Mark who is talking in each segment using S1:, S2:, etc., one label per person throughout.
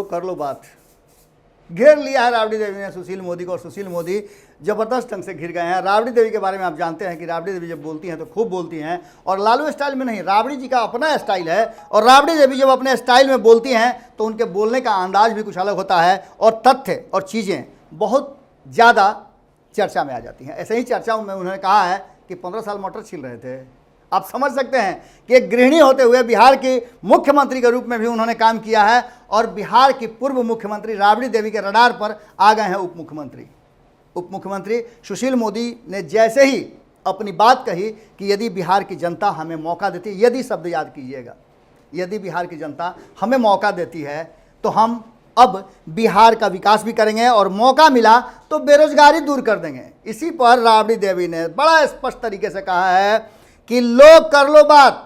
S1: कर लो बात। घेर लिया है राबड़ी देवी ने सुशील मोदी को, और सुशील मोदी जबरदस्त ढंग से घिर गए हैं। राबड़ी देवी के बारे में आप जानते हैं कि राबड़ी देवी जब बोलती हैं तो खूब बोलती हैं, और लालू स्टाइल में नहीं, राबड़ी जी का अपना स्टाइल है। और राबड़ी देवी जब अपने स्टाइल में बोलती हैं तो उनके बोलने का अंदाज भी कुछ अलग होता है, और तथ्य और चीज़ें बहुत ज़्यादा चर्चा में आ जाती हैं। ऐसे ही चर्चा में उन्होंने कहा है कि 15 साल मटर छील रहे थे। आप समझ सकते हैं कि एक गृहिणी होते हुए बिहार की मुख्यमंत्री के रूप में भी उन्होंने काम किया है, और बिहार की पूर्व मुख्यमंत्री राबड़ी देवी के रडार पर आ गए हैं उप मुख्यमंत्री। उप मुख्यमंत्री सुशील मोदी ने जैसे ही अपनी बात कही कि यदि बिहार की जनता हमें मौका देती है, यदि शब्द याद कीजिएगा, यदि बिहार की जनता हमें मौका देती है तो हम अब बिहार का विकास भी करेंगे, और मौका मिला तो बेरोजगारी दूर कर देंगे। इसी पर राबड़ी देवी ने बड़ा स्पष्ट तरीके से कहा है कि लोग कर लो बात।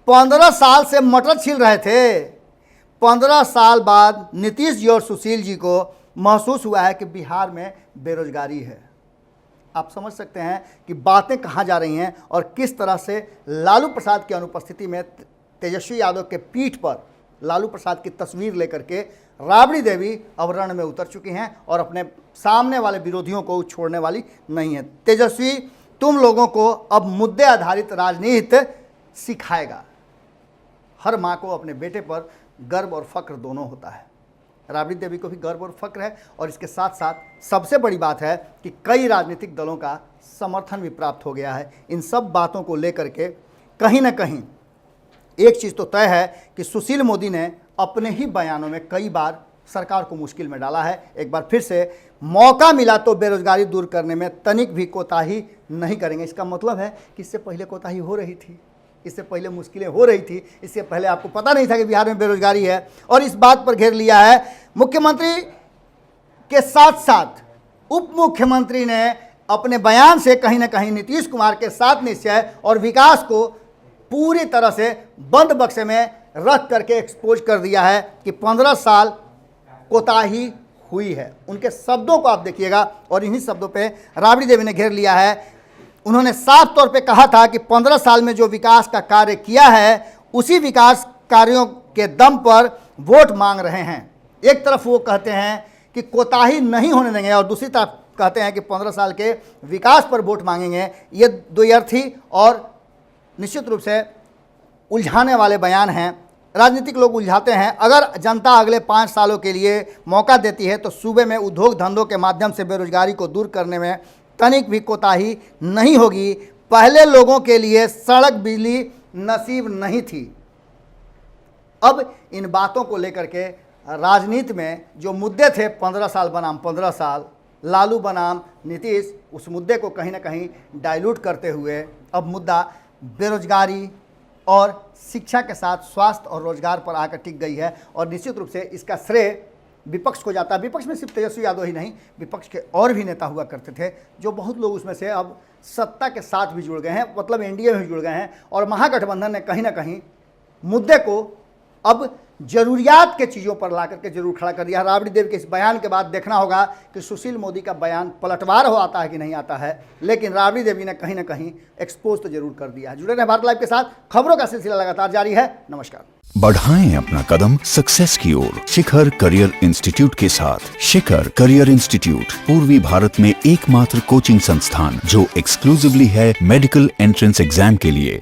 S1: 15 साल से मटर छील रहे थे, 15 साल बाद नीतीश जी और सुशील जी को महसूस हुआ है कि बिहार में बेरोजगारी है। आप समझ सकते हैं कि बातें कहाँ जा रही हैं, और किस तरह से लालू प्रसाद की अनुपस्थिति में तेजस्वी यादव के पीठ पर लालू प्रसाद की तस्वीर लेकर के राबड़ी देवी अब रण में उतर चुकी हैं, और अपने सामने वाले विरोधियों को छोड़ने वाली नहीं है। तेजस्वी तुम लोगों को अब मुद्दे आधारित राजनीति सिखाएगा। हर माँ को अपने बेटे पर गर्व और फक्र दोनों होता है। राबड़ी देवी को भी गर्व और फक्र है, और इसके साथ साथ सबसे बड़ी बात है कि कई राजनीतिक दलों का समर्थन भी प्राप्त हो गया है। इन सब बातों को लेकर के कहीं ना कहीं एक चीज़ तो तय है कि सुशील मोदी ने अपने ही बयानों में कई बार सरकार को मुश्किल में डाला है। एक बार फिर से मौका मिला तो बेरोजगारी दूर करने में तनिक भी कोताही नहीं करेंगे। इसका मतलब है कि इससे पहले कोताही हो रही थी, इससे पहले मुश्किलें हो रही थी, इससे पहले आपको पता नहीं था कि बिहार में बेरोजगारी है, और इस बात पर घेर लिया है। मुख्यमंत्री के साथ साथ उप मुख्यमंत्री ने अपने बयान से कहीं ना कहीं नीतीश कुमार के साथ निश्चय और विकास को पूरी तरह से बंद बक्से में रख करके एक्सपोज कर दिया है कि 15 साल कोताही हुई है। उनके शब्दों को आप देखिएगा, और इन्हीं शब्दों पे राबड़ी देवी ने घेर लिया है। उन्होंने साफ तौर पे कहा था कि 15 साल में जो विकास का कार्य किया है, उसी विकास कार्यों के दम पर वोट मांग रहे हैं। एक तरफ वो कहते हैं कि कोताही नहीं होने देंगे, और दूसरी तरफ कहते हैं कि 15 साल के विकास पर वोट मांगेंगे। ये द्वैर्थी और निश्चित रूप से उलझाने वाले बयान हैं। राजनीतिक लोग उलझाते हैं। अगर जनता अगले 5 सालों के लिए मौका देती है तो सूबे में उद्योग धंधों के माध्यम से बेरोजगारी को दूर करने में तनिक भी कोताही नहीं होगी। पहले लोगों के लिए सड़क बिजली नसीब नहीं थी। अब इन बातों को लेकर के राजनीति में जो मुद्दे थे, 15 साल बनाम 15 साल, लालू बनाम नीतीश, उस मुद्दे को कहीं ना कहीं डाइल्यूट करते हुए अब मुद्दा बेरोजगारी और शिक्षा के साथ स्वास्थ्य और रोजगार पर आकर टिक गई है। और निश्चित रूप से इसका श्रेय विपक्ष को जाता है। विपक्ष में सिर्फ तेजस्वी यादव ही नहीं, विपक्ष के और भी नेता हुआ करते थे, जो बहुत लोग उसमें से अब सत्ता के साथ भी जुड़ गए हैं, मतलब एनडीए में भी जुड़ गए हैं। और महागठबंधन ने कहीं ना कहीं मुद्दे को अब जरूरियात के चीज़ों पर ला करके जरूर खड़ा कर दिया। राबड़ी देवी के इस बयान के बाद देखना होगा कि सुशील मोदी का बयान पलटवार हो आता है कि नहीं आता है, लेकिन राबड़ी देवी ने कहीं ना कहीं एक्सपोज तो जरूर कर दिया है। जुड़े रहें भारत लाइव के साथ, खबरों का सिलसिला लगातार जारी है। नमस्कार।
S2: बढ़ाएं अपना कदम सक्सेस की ओर शिखर करियर इंस्टीट्यूट के साथ। शिखर करियर इंस्टीट्यूट पूर्वी भारत में एकमात्र कोचिंग संस्थान जो एक्सक्लूसिवली है मेडिकल एंट्रेंस एग्जाम के लिए।